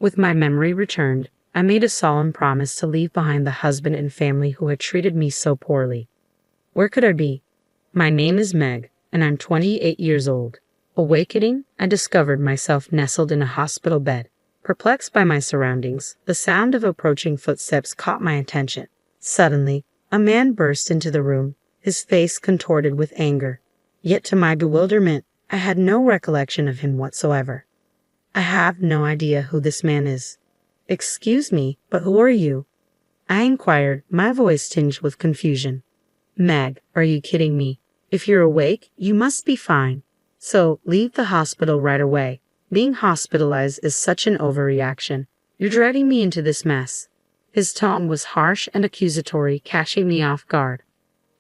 With my memory returned, I made a solemn promise to leave behind the husband and family who had treated me so poorly. Where could I be? My name is Meg, and I'm 28 years old. Awakening, I discovered myself nestled in a hospital bed. Perplexed by my surroundings, the sound of approaching footsteps caught my attention. Suddenly, a man burst into the room, his face contorted with anger. Yet to my bewilderment, I had no recollection of him whatsoever. I have no idea who this man is. Excuse me, but who are you? I inquired, my voice tinged with confusion. Meg, are you kidding me? If you're awake, you must be fine. So, leave the hospital right away. Being hospitalized is such an overreaction. You're dragging me into this mess. His tone was harsh and accusatory, catching me off guard.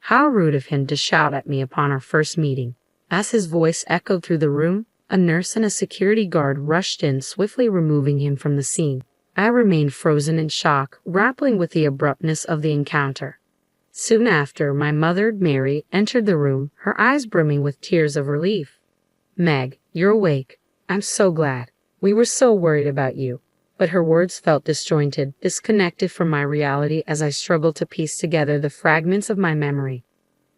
How rude of him to shout at me upon our first meeting. As his voice echoed through the room, a nurse and a security guard rushed in, swiftly removing him from the scene. I remained frozen in shock, grappling with the abruptness of the encounter. Soon after, my mother, Mary, entered the room, her eyes brimming with tears of relief. Meg, you're awake. I'm so glad. We were so worried about you. But her words felt disjointed, disconnected from my reality as I struggled to piece together the fragments of my memory.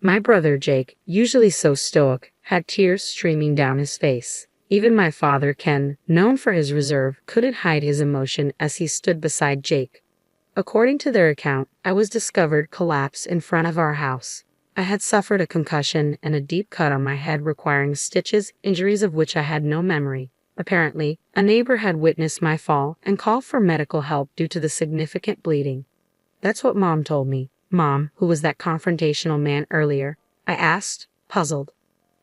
My brother Jake, usually so stoic, had tears streaming down his face. Even my father Ken, known for his reserve, couldn't hide his emotion as he stood beside Jake. According to their account, I was discovered collapsed in front of our house. I had suffered a concussion and a deep cut on my head requiring stitches, injuries of which I had no memory. Apparently, a neighbor had witnessed my fall and called for medical help due to the significant bleeding. That's what Mom told me. Mom, who was that confrontational man earlier? I asked, puzzled.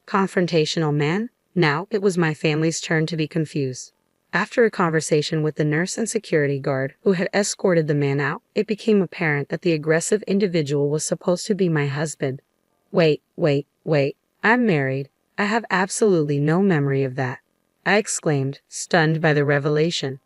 Confrontational man? Now it was my family's turn to be confused. After a conversation with the nurse and security guard who had escorted the man out, it became apparent that the aggressive individual was supposed to be my husband. Wait. I'm married. I have absolutely no memory of that. I exclaimed, stunned by the revelation.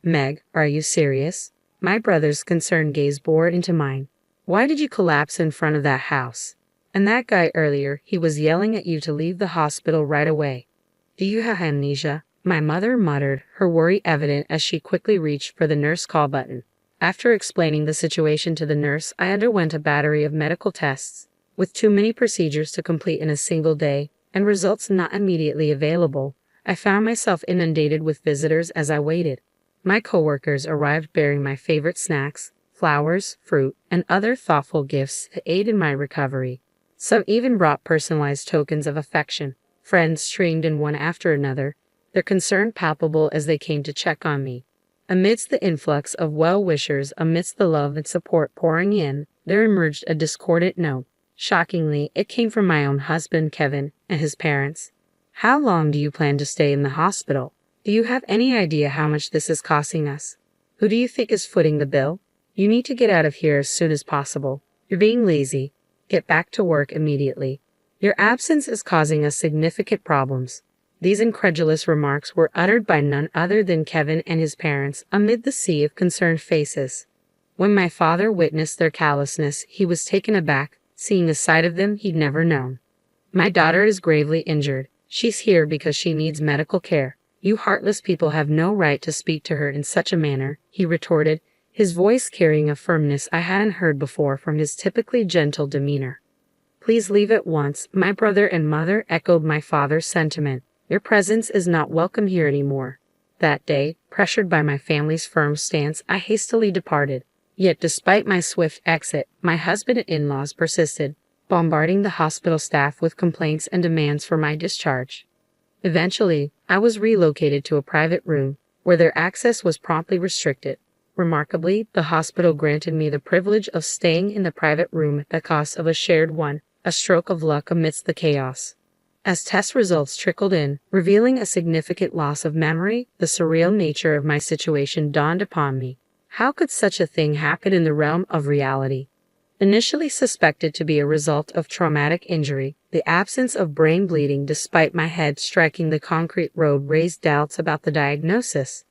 Meg, are you serious? My brother's concerned gaze bored into mine. Why did you collapse in front of that house? And that guy earlier, he was yelling at you to leave the hospital right away. Do you have amnesia? My mother muttered, her worry evident as she quickly reached for the nurse call button. After explaining the situation to the nurse, I underwent a battery of medical tests. With too many procedures to complete in a single day, and results not immediately available, I found myself inundated with visitors as I waited. My coworkers arrived bearing my favorite snacks, flowers, fruit, and other thoughtful gifts to aid in my recovery. Some even brought personalized tokens of affection. Friends streamed in one after another, their concern palpable as they came to check on me. Amidst the influx of well-wishers, amidst the love and support pouring in, there emerged a discordant note. Shockingly, it came from my own husband, Kevin, and his parents. How long do you plan to stay in the hospital? Do you have any idea how much this is costing us? Who do you think is footing the bill? You need to get out of here as soon as possible. You're being lazy. Get back to work immediately. Your absence is causing us significant problems. These incredulous remarks were uttered by none other than Kevin and his parents amid the sea of concerned faces. When my father witnessed their callousness, he was taken aback, seeing a side of them he'd never known. My daughter is gravely injured. She's here because she needs medical care. You heartless people have no right to speak to her in such a manner, he retorted, his voice carrying a firmness I hadn't heard before from his typically gentle demeanor. Please leave at once. My brother and mother echoed my father's sentiment. Your presence is not welcome here anymore. That day, pressured by my family's firm stance, I hastily departed. Yet despite my swift exit, my husband and in-laws persisted, bombarding the hospital staff with complaints and demands for my discharge. Eventually, I was relocated to a private room, where their access was promptly restricted. Remarkably, the hospital granted me the privilege of staying in the private room at the cost of a shared one, a stroke of luck amidst the chaos. As test results trickled in, revealing a significant loss of memory, the surreal nature of my situation dawned upon me. How could such a thing happen in the realm of reality? Initially suspected to be a result of traumatic injury, the absence of brain bleeding despite my head striking the concrete road raised doubts about the diagnosis.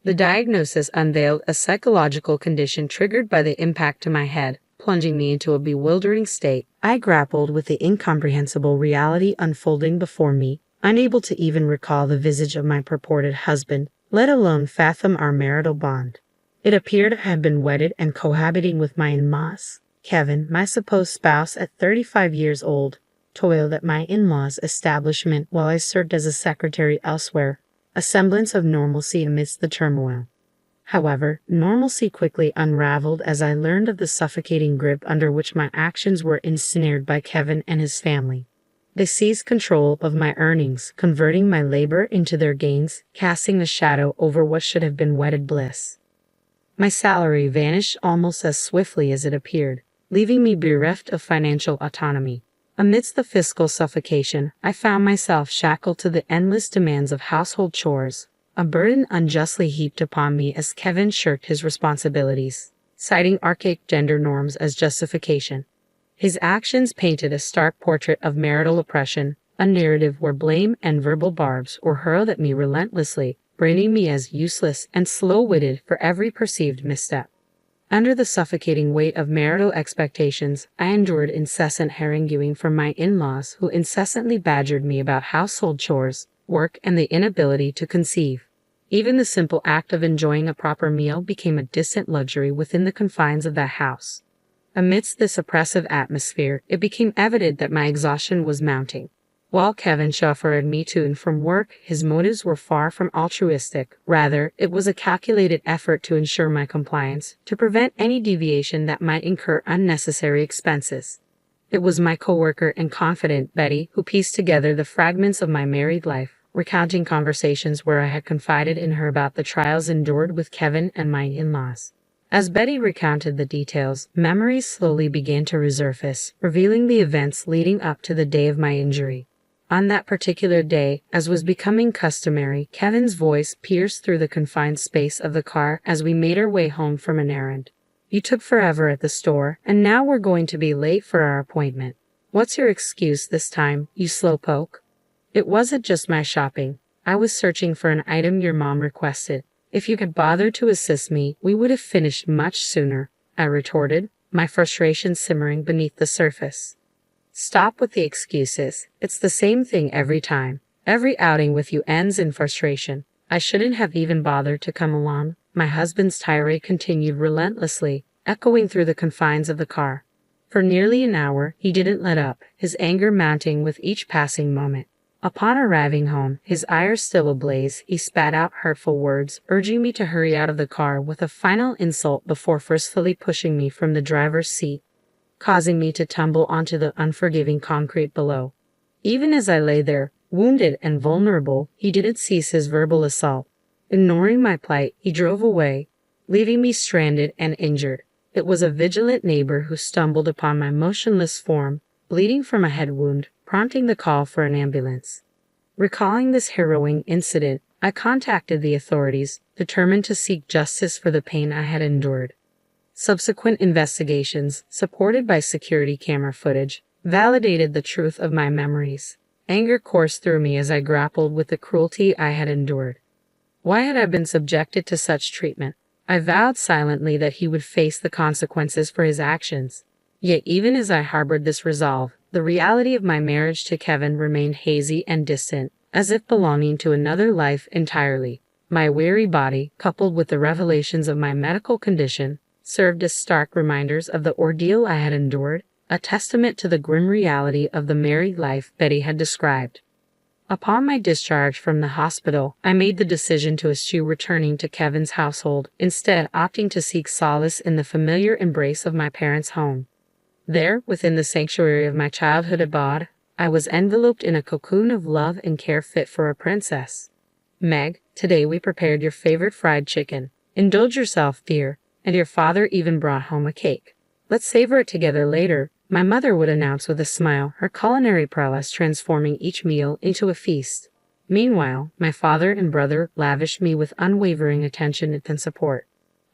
The diagnosis unveiled a psychological condition triggered by the impact to my head, plunging me into a bewildering state. I grappled with the incomprehensible reality unfolding before me, unable to even recall the visage of my purported husband, let alone fathom our marital bond. It appeared I had been wedded and cohabiting with my in-laws. Kevin, my supposed spouse at 35 years old, toiled at my in-laws' establishment while I served as a secretary elsewhere, a semblance of normalcy amidst the turmoil. However, normalcy quickly unraveled as I learned of the suffocating grip under which my actions were ensnared by Kevin and his family. They seized control of my earnings, converting my labor into their gains, casting a shadow over what should have been wedded bliss. My salary vanished almost as swiftly as it appeared, leaving me bereft of financial autonomy. Amidst the fiscal suffocation, I found myself shackled to the endless demands of household chores, a burden unjustly heaped upon me as Kevin shirked his responsibilities, citing archaic gender norms as justification. His actions painted a stark portrait of marital oppression, a narrative where blame and verbal barbs were hurled at me relentlessly, branding me as useless and slow-witted for every perceived misstep. Under the suffocating weight of marital expectations, I endured incessant haranguing from my in-laws who incessantly badgered me about household chores, work, and the inability to conceive. Even the simple act of enjoying a proper meal became a distant luxury within the confines of that house. Amidst this oppressive atmosphere, it became evident that my exhaustion was mounting. While Kevin chauffeured me to and from work, his motives were far from altruistic. Rather, it was a calculated effort to ensure my compliance, to prevent any deviation that might incur unnecessary expenses. It was my coworker and confidant, Betty, who pieced together the fragments of my married life, recounting conversations where I had confided in her about the trials endured with Kevin and my in-laws. As Betty recounted the details, memories slowly began to resurface, revealing the events leading up to the day of my injury. On that particular day, as was becoming customary, Kevin's voice pierced through the confined space of the car as we made our way home from an errand. "You took forever at the store, and now we're going to be late for our appointment. What's your excuse this time, you slowpoke?" "It wasn't just my shopping. I was searching for an item your mom requested. If you had bothered to assist me, we would have finished much sooner," I retorted, my frustration simmering beneath the surface. "Stop with the excuses. It's the same thing every time. Every outing with you ends in frustration. I shouldn't have even bothered to come along," my husband's tirade continued relentlessly, echoing through the confines of the car. For nearly an hour, he didn't let up, his anger mounting with each passing moment. Upon arriving home, his ire still ablaze, he spat out hurtful words, urging me to hurry out of the car with a final insult before forcefully pushing me from the driver's seat, causing me to tumble onto the unforgiving concrete below. Even as I lay there, wounded and vulnerable, he didn't cease his verbal assault. Ignoring my plight, he drove away, leaving me stranded and injured. It was a vigilant neighbor who stumbled upon my motionless form, bleeding from a head wound, prompting the call for an ambulance. Recalling this harrowing incident, I contacted the authorities, determined to seek justice for the pain I had endured. Subsequent investigations, supported by security camera footage, validated the truth of my memories. Anger coursed through me as I grappled with the cruelty I had endured. Why had I been subjected to such treatment? I vowed silently that he would face the consequences for his actions. Yet even as I harbored this resolve, the reality of my marriage to Kevin remained hazy and distant, as if belonging to another life entirely. My weary body, coupled with the revelations of my medical condition, served as stark reminders of the ordeal I had endured, a testament to the grim reality of the married life Betty had described. Upon my discharge from the hospital, I made the decision to eschew returning to Kevin's household, instead opting to seek solace in the familiar embrace of my parents' home. There, within the sanctuary of my childhood abode, I was enveloped in a cocoon of love and care fit for a princess. "Meg, today we prepared your favorite fried chicken. Indulge yourself, dear, and your father even brought home a cake. Let's savor it together later," my mother would announce with a smile, her culinary prowess transforming each meal into a feast. Meanwhile, my father and brother lavished me with unwavering attention and support.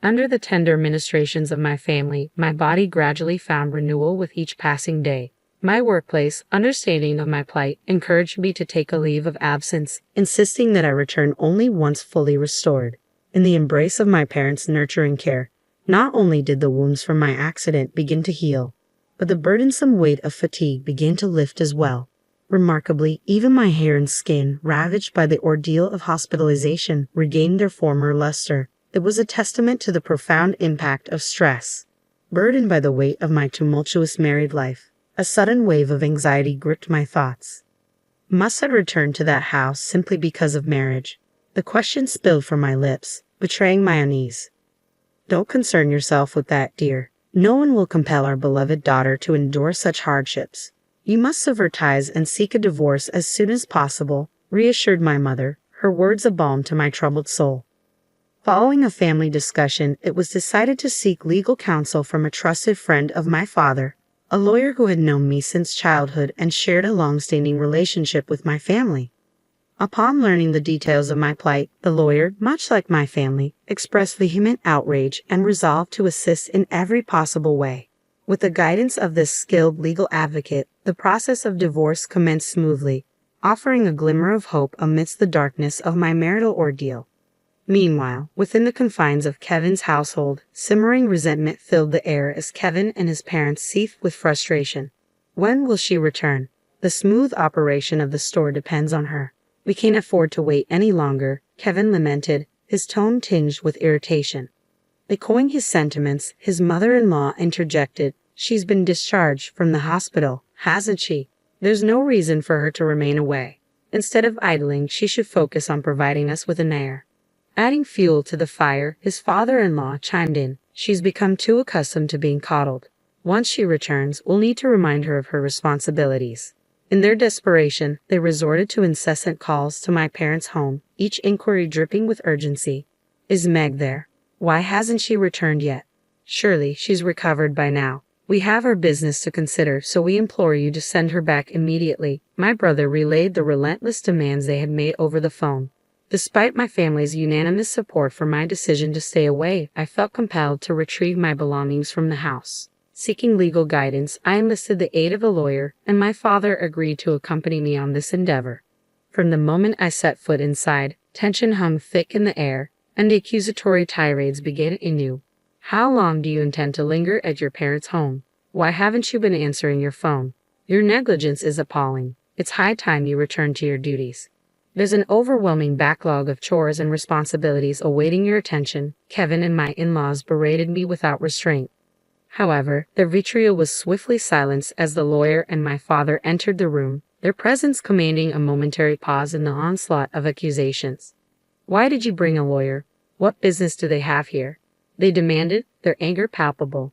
Under the tender ministrations of my family, my body gradually found renewal with each passing day. My workplace, understanding of my plight, encouraged me to take a leave of absence, insisting that I return only once fully restored. In the embrace of my parents' nurturing care, not only did the wounds from my accident begin to heal, but the burdensome weight of fatigue began to lift as well. Remarkably, even my hair and skin, ravaged by the ordeal of hospitalization, regained their former luster. It was a testament to the profound impact of stress. Burdened by the weight of my tumultuous married life, a sudden wave of anxiety gripped my thoughts. Must I return to that house simply because of marriage? The question spilled from my lips, betraying my unease. Don't concern yourself with that, dear. No one will compel our beloved daughter to endure such hardships. You must sever ties and seek a divorce as soon as possible, reassured my mother, her words a balm to my troubled soul. Following a family discussion, it was decided to seek legal counsel from a trusted friend of my father, a lawyer who had known me since childhood and shared a long-standing relationship with my family. Upon learning the details of my plight, the lawyer, much like my family, expressed vehement outrage and resolved to assist in every possible way. With the guidance of this skilled legal advocate, the process of divorce commenced smoothly, offering a glimmer of hope amidst the darkness of my marital ordeal. Meanwhile, within the confines of Kevin's household, simmering resentment filled the air as Kevin and his parents seethed with frustration. When will she return? The smooth operation of the store depends on her. We can't afford to wait any longer, Kevin lamented, his tone tinged with irritation. Echoing his sentiments, his mother-in-law interjected, "She's been discharged from the hospital, hasn't she? There's no reason for her to remain away. Instead of idling, she should focus on providing us with an heir." Adding fuel to the fire, his father-in-law chimed in, "She's become too accustomed to being coddled. Once she returns, we'll need to remind her of her responsibilities." In their desperation, they resorted to incessant calls to my parents' home, each inquiry dripping with urgency. "Is Meg there? Why hasn't she returned yet? Surely she's recovered by now. We have our business to consider, so we implore you to send her back immediately." My brother relayed the relentless demands they had made over the phone. Despite my family's unanimous support for my decision to stay away, I felt compelled to retrieve my belongings from the house. Seeking legal guidance, I enlisted the aid of a lawyer, and my father agreed to accompany me on this endeavor. From the moment I set foot inside, tension hung thick in the air, and the accusatory tirades began anew. "How long do you intend to linger at your parents' home? Why haven't you been answering your phone? Your negligence is appalling. It's high time you return to your duties. There's an overwhelming backlog of chores and responsibilities awaiting your attention." Kevin and my in-laws berated me without restraint. However, their vitriol was swiftly silenced as the lawyer and my father entered the room, their presence commanding a momentary pause in the onslaught of accusations. "Why did you bring a lawyer? What business do they have here?" they demanded, their anger palpable.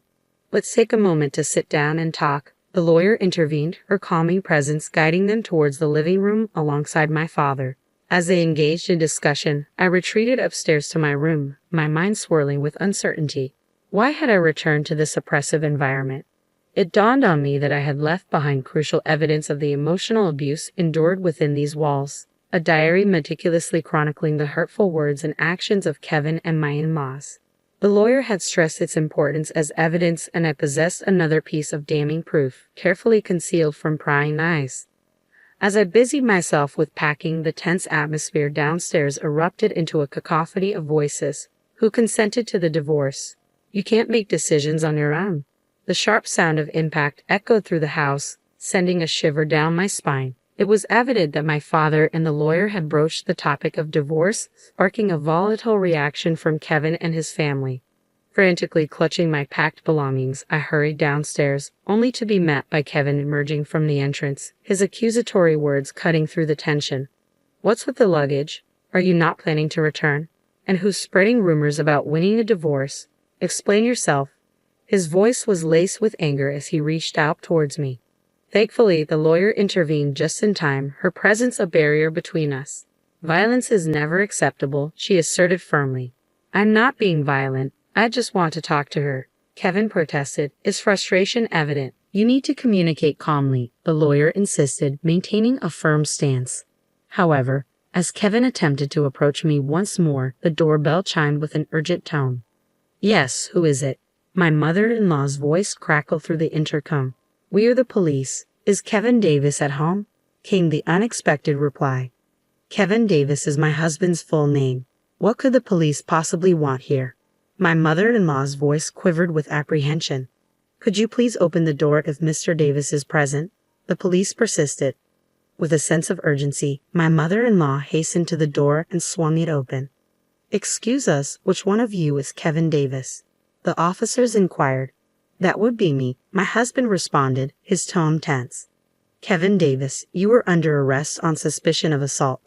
"Let's take a moment to sit down and talk," the lawyer intervened, her calming presence guiding them towards the living room alongside my father. As they engaged in discussion, I retreated upstairs to my room, my mind swirling with uncertainty. Why had I returned to this oppressive environment? It dawned on me that I had left behind crucial evidence of the emotional abuse endured within these walls, a diary meticulously chronicling the hurtful words and actions of Kevin and my in-laws. The lawyer had stressed its importance as evidence, and I possessed another piece of damning proof, carefully concealed from prying eyes. As I busied myself with packing, the tense atmosphere downstairs erupted into a cacophony of voices. "Who consented to the divorce? You can't make decisions on your own." The sharp sound of impact echoed through the house, sending a shiver down my spine. It was evident that my father and the lawyer had broached the topic of divorce, sparking a volatile reaction from Kevin and his family. Frantically clutching my packed belongings, I hurried downstairs, only to be met by Kevin emerging from the entrance, his accusatory words cutting through the tension. "What's with the luggage? Are you not planning to return? And who's spreading rumors about winning a divorce? Explain yourself." His voice was laced with anger as he reached out towards me. Thankfully, the lawyer intervened just in time, her presence a barrier between us. "Violence is never acceptable," she asserted firmly. "I'm not being violent. I just want to talk to her," Kevin protested, his frustration evident. "You need to communicate calmly," the lawyer insisted, maintaining a firm stance. However, as Kevin attempted to approach me once more, the doorbell chimed with an urgent tone. "Yes, who is it?" My mother-in-law's voice crackled through the intercom. "We are the police. Is Kevin Davis at home?" came the unexpected reply. "Kevin Davis is my husband's full name. What could the police possibly want here?" My mother-in-law's voice quivered with apprehension. "Could you please open the door if Mr. Davis is present?" the police persisted. With a sense of urgency, my mother-in-law hastened to the door and swung it open. "Excuse us, which one of you is Kevin Davis?" the officers inquired. "That would be me," my husband responded, his tone tense. "Kevin Davis, you are under arrest on suspicion of assault.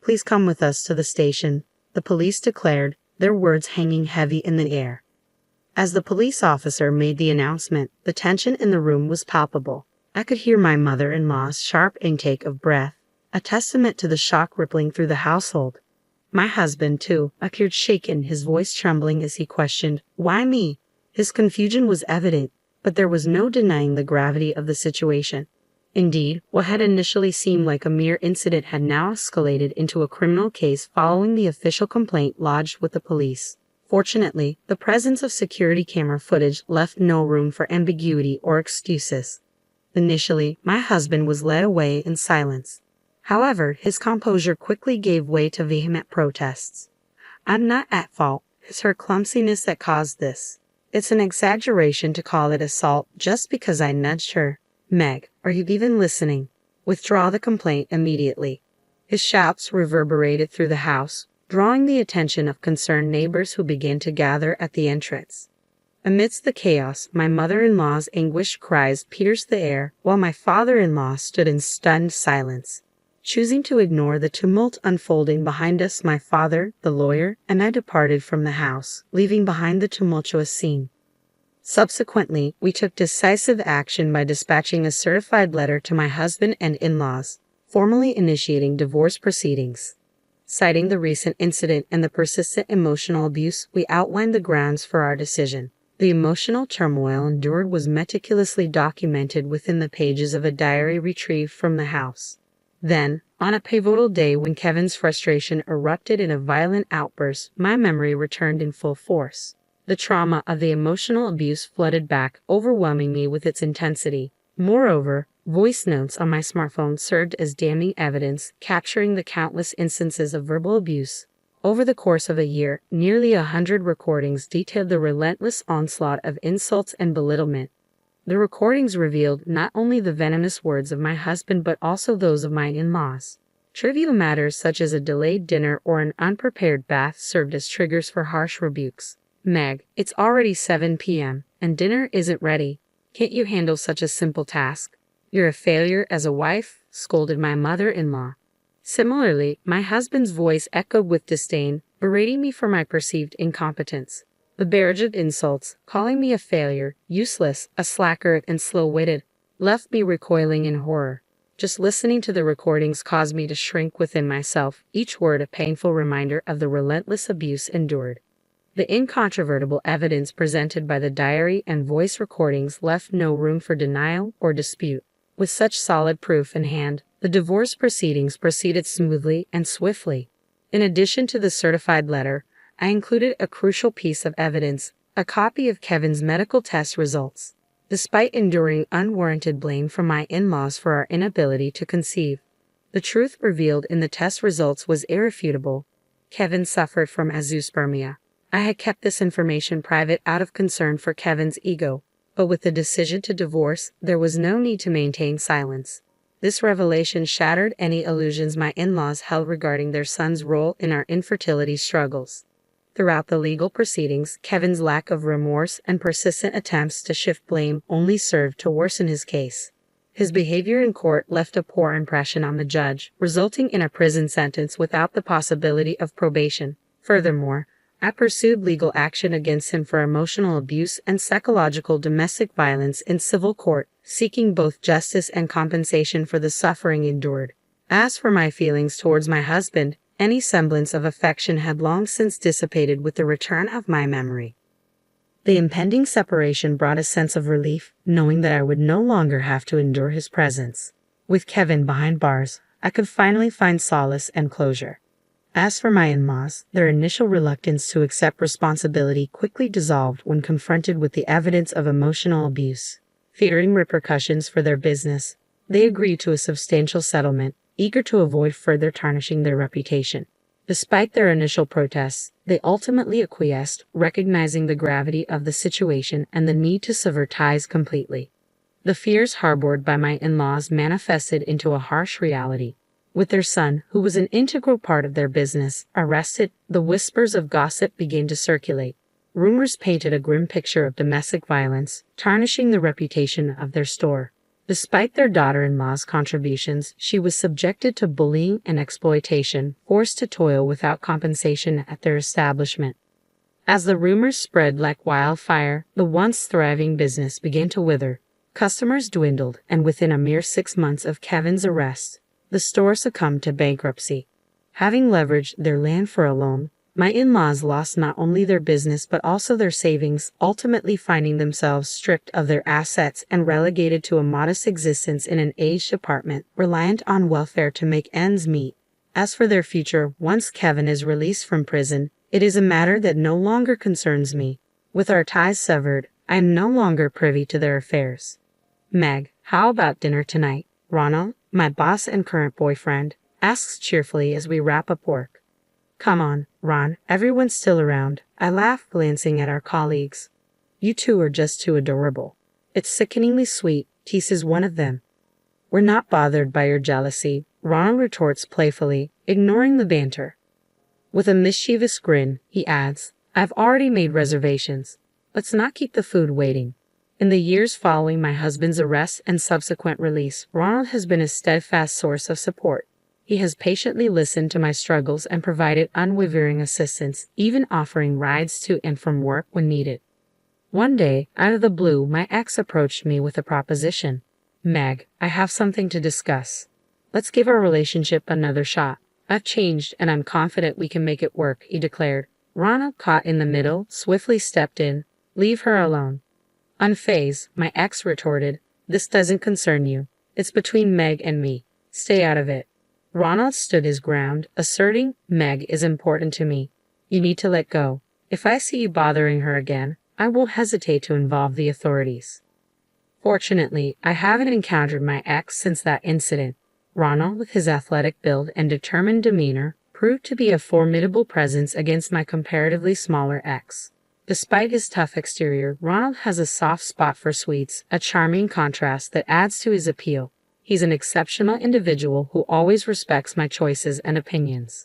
Please come with us to the station," the police declared, their words hanging heavy in the air. As the police officer made the announcement, the tension in the room was palpable. I could hear my mother-in-law's sharp intake of breath, a testament to the shock rippling through the household. My husband, too, appeared shaken, his voice trembling as he questioned, "Why me?" His confusion was evident, but there was no denying the gravity of the situation. Indeed, what had initially seemed like a mere incident had now escalated into a criminal case following the official complaint lodged with the police. Fortunately, the presence of security camera footage left no room for ambiguity or excuses. Initially, my husband was led away in silence. However, his composure quickly gave way to vehement protests. "I'm not at fault. It's her clumsiness that caused this. It's an exaggeration to call it assault just because I nudged her. Meg, are you even listening? Withdraw the complaint immediately." His shouts reverberated through the house, drawing the attention of concerned neighbors who began to gather at the entrance. Amidst the chaos, my mother-in-law's anguished cries pierced the air, while my father-in-law stood in stunned silence. Choosing to ignore the tumult unfolding behind us, my father, the lawyer, and I departed from the house, leaving behind the tumultuous scene. Subsequently, we took decisive action by dispatching a certified letter to my husband and in-laws, formally initiating divorce proceedings. Citing the recent incident and the persistent emotional abuse, we outlined the grounds for our decision. The emotional turmoil endured was meticulously documented within the pages of a diary retrieved from the house. Then, on a pivotal day when Kevin's frustration erupted in a violent outburst, my memory returned in full force. The trauma of the emotional abuse flooded back, overwhelming me with its intensity. Moreover, voice notes on my smartphone served as damning evidence, capturing the countless instances of verbal abuse. Over the course of a year, nearly 100 recordings detailed the relentless onslaught of insults and belittlement. The recordings revealed not only the venomous words of my husband but also those of my in-laws. Trivial matters such as a delayed dinner or an unprepared bath served as triggers for harsh rebukes. "Meg, it's already 7 p.m., and dinner isn't ready. Can't you handle such a simple task? You're a failure as a wife," scolded my mother-in-law. Similarly, my husband's voice echoed with disdain, berating me for my perceived incompetence. The barrage of insults, calling me a failure, useless, a slacker, and slow-witted, left me recoiling in horror. Just listening to the recordings caused me to shrink within myself, each word a painful reminder of the relentless abuse endured. The incontrovertible evidence presented by the diary and voice recordings left no room for denial or dispute. With such solid proof in hand, the divorce proceedings proceeded smoothly and swiftly. In addition to the certified letter, I included a crucial piece of evidence, a copy of Kevin's medical test results. Despite enduring unwarranted blame from my in-laws for our inability to conceive, the truth revealed in the test results was irrefutable. Kevin suffered from azoospermia. I had kept this information private out of concern for Kevin's ego, but with the decision to divorce, there was no need to maintain silence. This revelation shattered any illusions my in-laws held regarding their son's role in our infertility struggles. Throughout the legal proceedings, Kevin's lack of remorse and persistent attempts to shift blame only served to worsen his case. His behavior in court left a poor impression on the judge, resulting in a prison sentence without the possibility of probation. Furthermore, I pursued legal action against him for emotional abuse and psychological domestic violence in civil court, seeking both justice and compensation for the suffering endured. As for my feelings towards my husband, any semblance of affection had long since dissipated with the return of my memory. The impending separation brought a sense of relief, knowing that I would no longer have to endure his presence. With Kevin behind bars, I could finally find solace and closure. As for my in-laws, their initial reluctance to accept responsibility quickly dissolved when confronted with the evidence of emotional abuse. Fearing repercussions for their business, they agreed to a substantial settlement, eager to avoid further tarnishing their reputation. Despite their initial protests, they ultimately acquiesced, recognizing the gravity of the situation and the need to sever ties completely. The fears harbored by my in-laws manifested into a harsh reality. With their son, who was an integral part of their business, arrested, the whispers of gossip began to circulate. Rumors painted a grim picture of domestic violence, tarnishing the reputation of their store. Despite their daughter-in-law's contributions, she was subjected to bullying and exploitation, forced to toil without compensation at their establishment. As the rumors spread like wildfire, the once thriving business began to wither. Customers dwindled, and within a mere 6 months of Kevin's arrest, the store succumbed to bankruptcy. Having leveraged their land for a loan, my in-laws lost not only their business but also their savings, ultimately finding themselves stripped of their assets and relegated to a modest existence in an aged apartment, reliant on welfare to make ends meet. As for their future, once Kevin is released from prison, it is a matter that no longer concerns me. With our ties severed, I am no longer privy to their affairs. Meg, how about dinner tonight? Ronald, my boss and current boyfriend, asks cheerfully as we wrap up work. Come on, Ron, everyone's still around. I laugh, glancing at our colleagues. You two are just too adorable. It's sickeningly sweet, teases one of them. We're not bothered by your jealousy, Ronald retorts playfully, ignoring the banter. With a mischievous grin, he adds, I've already made reservations. Let's not keep the food waiting. In the years following my husband's arrest and subsequent release, Ronald has been a steadfast source of support. He has patiently listened to my struggles and provided unwavering assistance, even offering rides to and from work when needed. One day, out of the blue, my ex approached me with a proposition. Meg, I have something to discuss. Let's give our relationship another shot. I've changed and I'm confident we can make it work, he declared. Ronald, caught in the middle, swiftly stepped in. Leave her alone. Unfazed, my ex retorted, this doesn't concern you. It's between Meg and me. Stay out of it. Ronald stood his ground, asserting, Meg is important to me. You need to let go. If I see you bothering her again, I won't hesitate to involve the authorities. Fortunately, I haven't encountered my ex since that incident. Ronald, with his athletic build and determined demeanor, proved to be a formidable presence against my comparatively smaller ex. Despite his tough exterior, Ronald has a soft spot for sweets, a charming contrast that adds to his appeal. He's an exceptional individual who always respects my choices and opinions.